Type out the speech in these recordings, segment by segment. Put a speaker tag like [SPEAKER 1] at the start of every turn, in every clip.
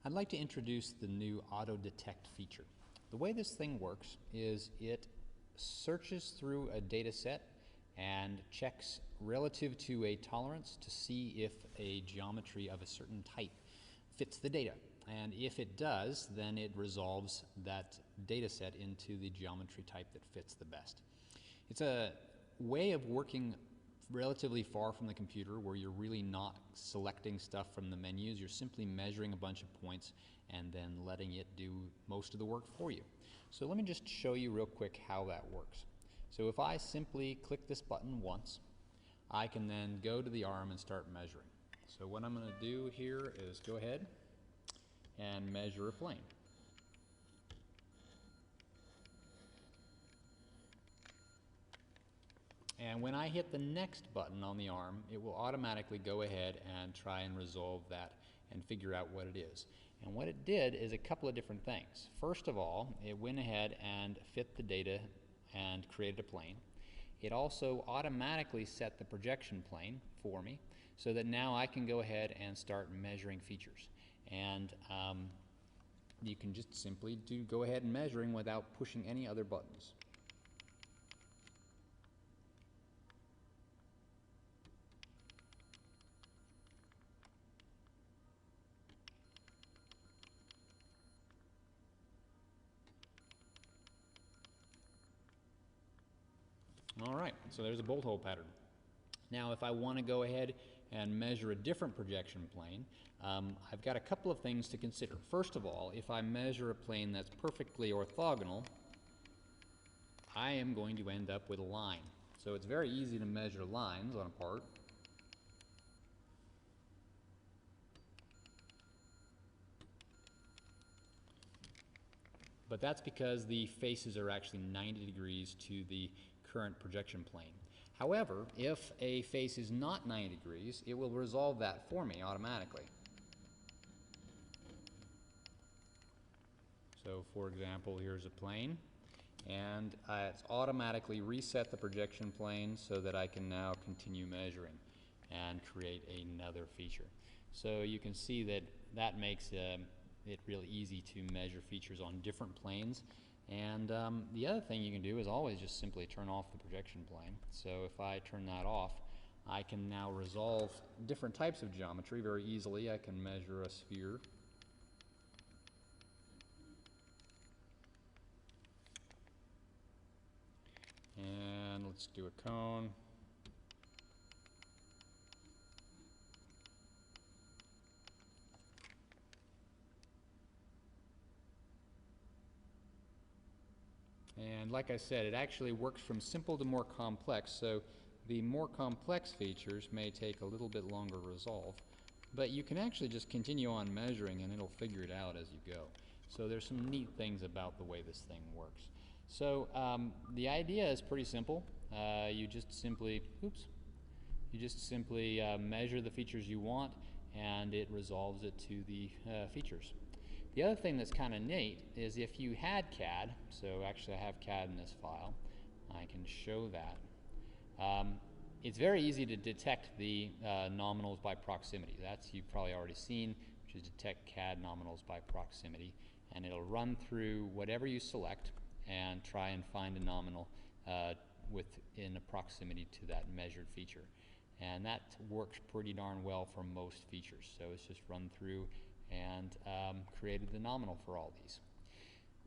[SPEAKER 1] I'd like to introduce the new Autodetect feature. The way this thing works is it searches through a data set and checks relative to a tolerance to see if a geometry of a certain type fits the data. And if it does, then it resolves that data set into the geometry type that fits the best. It's a way of working relatively far from the computer where you're really not selecting stuff from the menus. You're simply measuring a bunch of points and then letting it do most of the work for you. So let me just show you real quick how that works. So if I simply click this button once, I can then go to the arm and start measuring. So what I'm going to do here is go ahead and measure a plane. And when I hit the next button on the arm, it will automatically go ahead and try and resolve that and figure out what it is. And what it did is a couple of different things. First of all, it went ahead and fit the data and created a plane. It also automatically set the projection plane for me so that now I can go ahead and start measuring features. And you can just simply go ahead and measuring without pushing any other buttons. All right, so there's a bolt hole pattern. Now if I want to go ahead and measure a different projection plane, I've got a couple of things to consider. First of all, if I measure a plane that's perfectly orthogonal, I am going to end up with a line. So it's very easy to measure lines on a part. But that's because the faces are actually 90 degrees to the current projection plane. However, if a face is not 90 degrees, it will resolve that for me automatically. So for example, here's a plane, and it's automatically reset the projection plane so that I can now continue measuring and create another feature. So you can see that that makes it really easy to measure features on different planes. And the other thing you can do is always just simply turn off the projection plane. So if I turn that off, I can now resolve different types of geometry very easily. I can measure a sphere. And let's do a cone. And like I said, it actually works from simple to more complex, so the more complex features may take a little bit longer to resolve, but you can actually just continue on measuring and it'll figure it out as you go. So there's some neat things about the way this thing works. So the idea is pretty simple. You just simply measure the features you want and it resolves it to the features. The other thing that's kind of neat is if you had CAD, so actually I have CAD in this file, I can show that. It's very easy to detect the nominals by proximity. That's you've probably already seen, which is detect CAD nominals by proximity, and it'll run through whatever you select and try and find a nominal within a proximity to that measured feature. And that works pretty darn well for most features. So it's just run through and created the nominal for all these.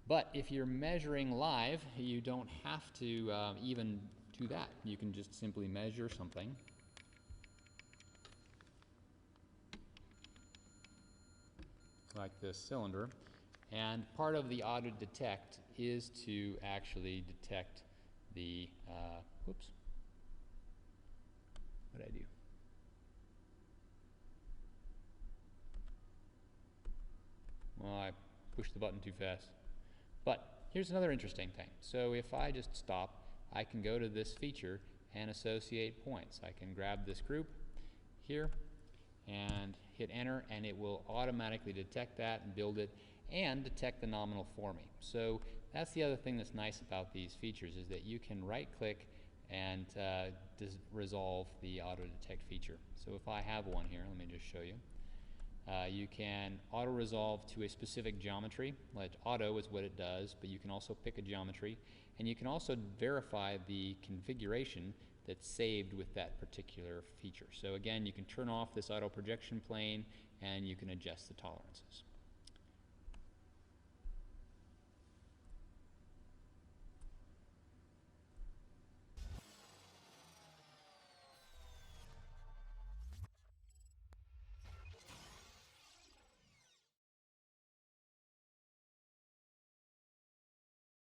[SPEAKER 1] But if you're measuring live, you don't have to even do that. You can just simply measure something. Like this cylinder. And part of the auto detect is to actually detect the, whoops, what did I do? Well, I pushed the button too fast. But here's another interesting thing. So if I just stop, I can go to this feature and associate points. I can grab this group here and hit enter, and it will automatically detect that and build it and detect the nominal for me. So that's the other thing that's nice about these features is that you can right click and resolve the auto detect feature. So if I have one here, let me just show you. You can auto-resolve to a specific geometry, like auto is what it does, but you can also pick a geometry, and you can also verify the configuration that's saved with that particular feature. So again, you can turn off this auto projection plane and you can adjust the tolerances.